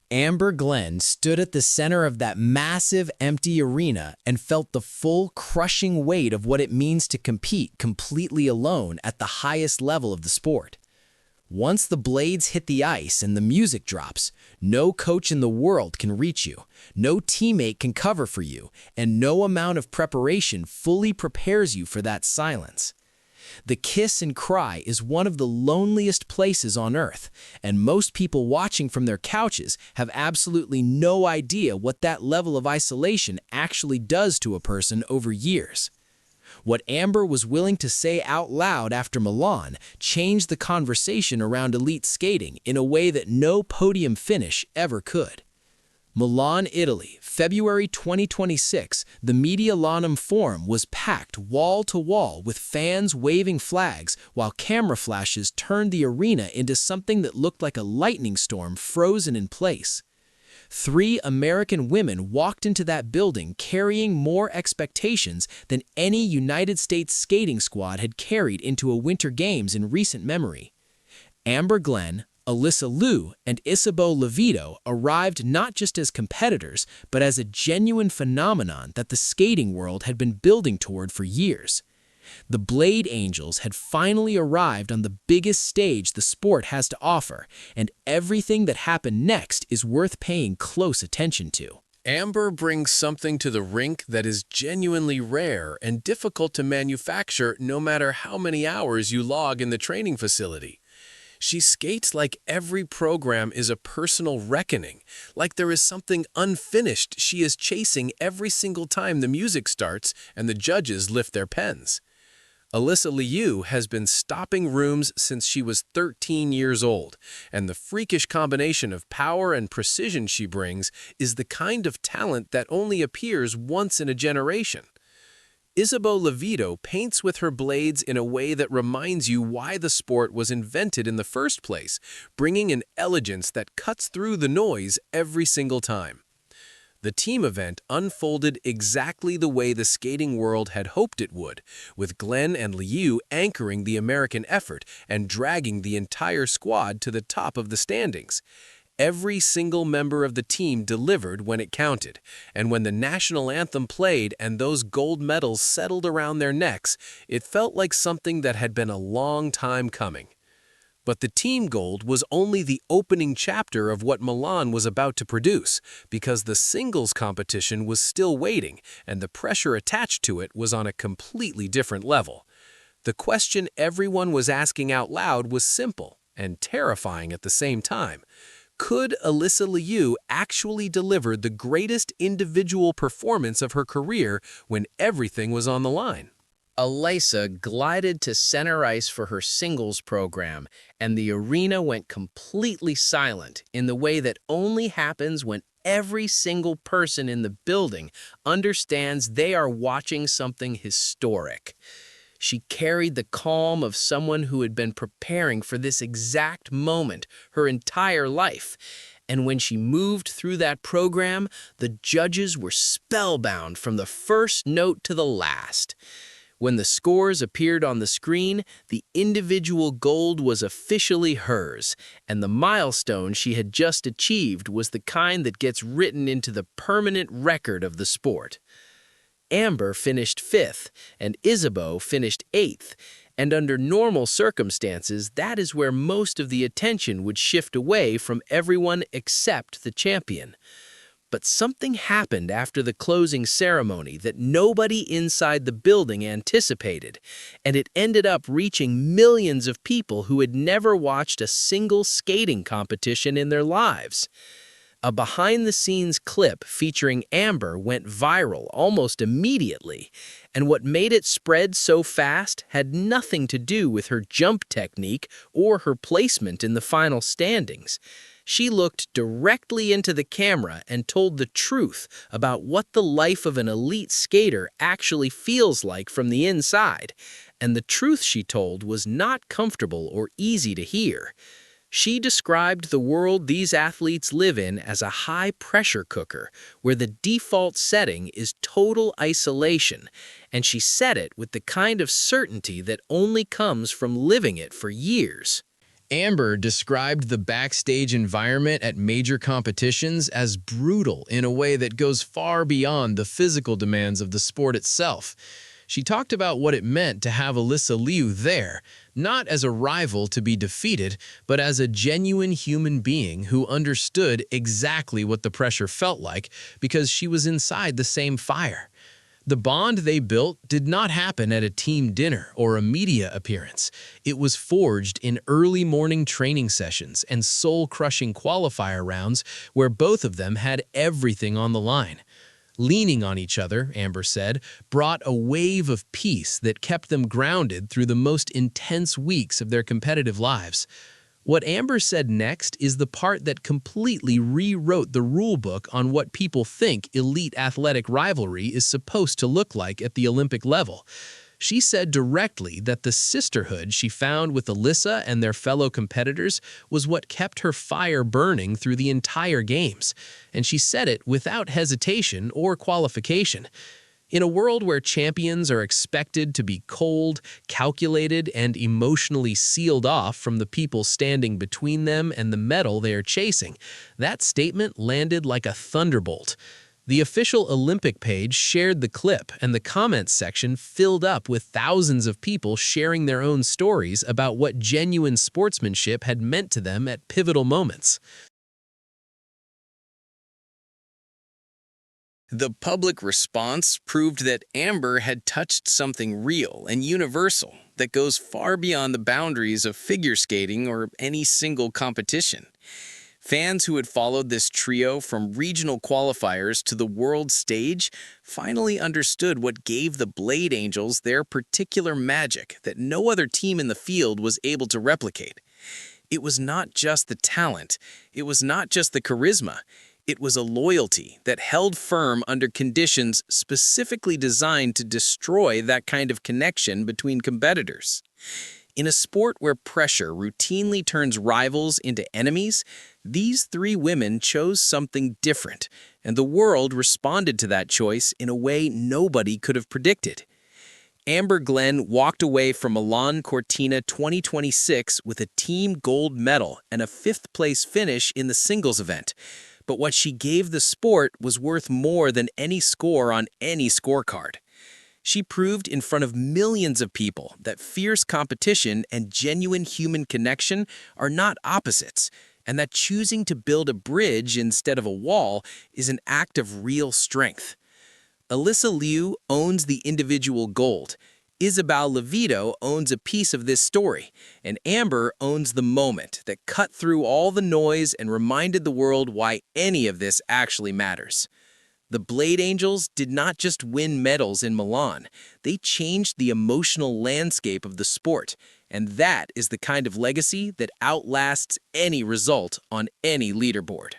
Amber Glenn stood at the center of that massive empty arena and felt the full crushing weight of what it means to compete completely alone at the highest level of the sport. Once the blades hit the ice and the music drops, no coach in the world can reach you, no teammate can cover for you, and no amount of preparation fully prepares you for that silence. The kiss and cry is one of the loneliest places on earth, and most people watching from their couches have absolutely no idea what that level of isolation actually does to a person over years. What Amber was willing to say out loud after Milan changed the conversation around elite skating in a way that no podium finish ever could. Milan, Italy, February 2026, the Mediolanum Forum was packed wall to wall with fans waving flags while camera flashes turned the arena into something that looked like a lightning storm frozen in place. 3 American women walked into that building carrying more expectations than any United States skating squad had carried into a Winter Games in recent memory. Amber Glenn, Alysa Liu, and Isabeau Levito arrived not just as competitors, but as a genuine phenomenon that the skating world had been building toward for years. The Blade Angels had finally arrived on the biggest stage the sport has to offer, and everything that happened next is worth paying close attention to. Amber brings something to the rink that is genuinely rare and difficult to manufacture no matter how many hours you log in the training facility. She skates like every program is a personal reckoning, like there is something unfinished she is chasing every single time the music starts and the judges lift their pens. Alysa Liu has been stopping rooms since she was 13 years old, and the freakish combination of power and precision she brings is the kind of talent that only appears once in a generation. Isabeau Levito paints with her blades in a way that reminds you why the sport was invented in the first place, bringing an elegance that cuts through the noise every single time. The team event unfolded exactly the way the skating world had hoped it would, with Glenn and Liu anchoring the American effort and dragging the entire squad to the top of the standings. Every single member of the team delivered when it counted, and when the national anthem played and those gold medals settled around their necks, it felt like something that had been a long time coming. But the team gold was only the opening chapter of what Milan was about to produce, because the singles competition was still waiting, and the pressure attached to it was on a completely different level. The question everyone was asking out loud was simple and terrifying at the same time. Could Alysa Liu actually deliver the greatest individual performance of her career when everything was on the line? Alysa glided to center ice for her singles program, and the arena went completely silent in the way that only happens when every single person in the building understands they are watching something historic. She carried the calm of someone who had been preparing for this exact moment her entire life. And when she moved through that program, the judges were spellbound from the first note to the last. When the scores appeared on the screen, the individual gold was officially hers, and the milestone she had just achieved was the kind that gets written into the permanent record of the sport. Amber finished 5th, and Isabeau finished 8th, and under normal circumstances, that is where most of the attention would shift away from everyone except the champion. But something happened after the closing ceremony that nobody inside the building anticipated, and it ended up reaching millions of people who had never watched a single skating competition in their lives. A behind-the-scenes clip featuring Amber went viral almost immediately, and what made it spread so fast had nothing to do with her jump technique or her placement in the final standings. She looked directly into the camera and told the truth about what the life of an elite skater actually feels like from the inside, and the truth she told was not comfortable or easy to hear. She described the world these athletes live in as a high-pressure cooker, where the default setting is total isolation, and she said it with the kind of certainty that only comes from living it for years. Amber described the backstage environment at major competitions as brutal in a way that goes far beyond the physical demands of the sport itself. She talked about what it meant to have Alysa Liu there, not as a rival to be defeated, but as a genuine human being who understood exactly what the pressure felt like because she was inside the same fire. The bond they built did not happen at a team dinner or a media appearance. It was forged in early morning training sessions and soul-crushing qualifier rounds where both of them had everything on the line. Leaning on each other, Amber said, brought a wave of peace that kept them grounded through the most intense weeks of their competitive lives. What Amber said next is the part that completely rewrote the rulebook on what people think elite athletic rivalry is supposed to look like at the Olympic level. She said directly that the sisterhood she found with Alysa and their fellow competitors was what kept her fire burning through the entire games, and she said it without hesitation or qualification. In a world where champions are expected to be cold, calculated, and emotionally sealed off from the people standing between them and the medal they are chasing, that statement landed like a thunderbolt. The official Olympic page shared the clip, and the comments section filled up with thousands of people sharing their own stories about what genuine sportsmanship had meant to them at pivotal moments. The public response proved that Amber had touched something real and universal that goes far beyond the boundaries of figure skating or any single competition. Fans who had followed this trio from regional qualifiers to the world stage finally understood what gave the Blade Angels their particular magic that no other team in the field was able to replicate. It was not just the talent, it was not just the charisma, it was a loyalty that held firm under conditions specifically designed to destroy that kind of connection between competitors. In a sport where pressure routinely turns rivals into enemies, these three women chose something different, and the world responded to that choice in a way nobody could have predicted. Amber Glenn walked away from Milan Cortina 2026 with a team gold medal and a fifth-place finish in the singles event. But what she gave the sport was worth more than any score on any scorecard. She proved in front of millions of people that fierce competition and genuine human connection are not opposites, and that choosing to build a bridge instead of a wall is an act of real strength. Alysa Liu owns the individual gold. Isabel Levito owns a piece of this story, and Amber owns the moment that cut through all the noise and reminded the world why any of this actually matters. The Blade Angels did not just win medals in Milan, they changed the emotional landscape of the sport, and that is the kind of legacy that outlasts any result on any leaderboard.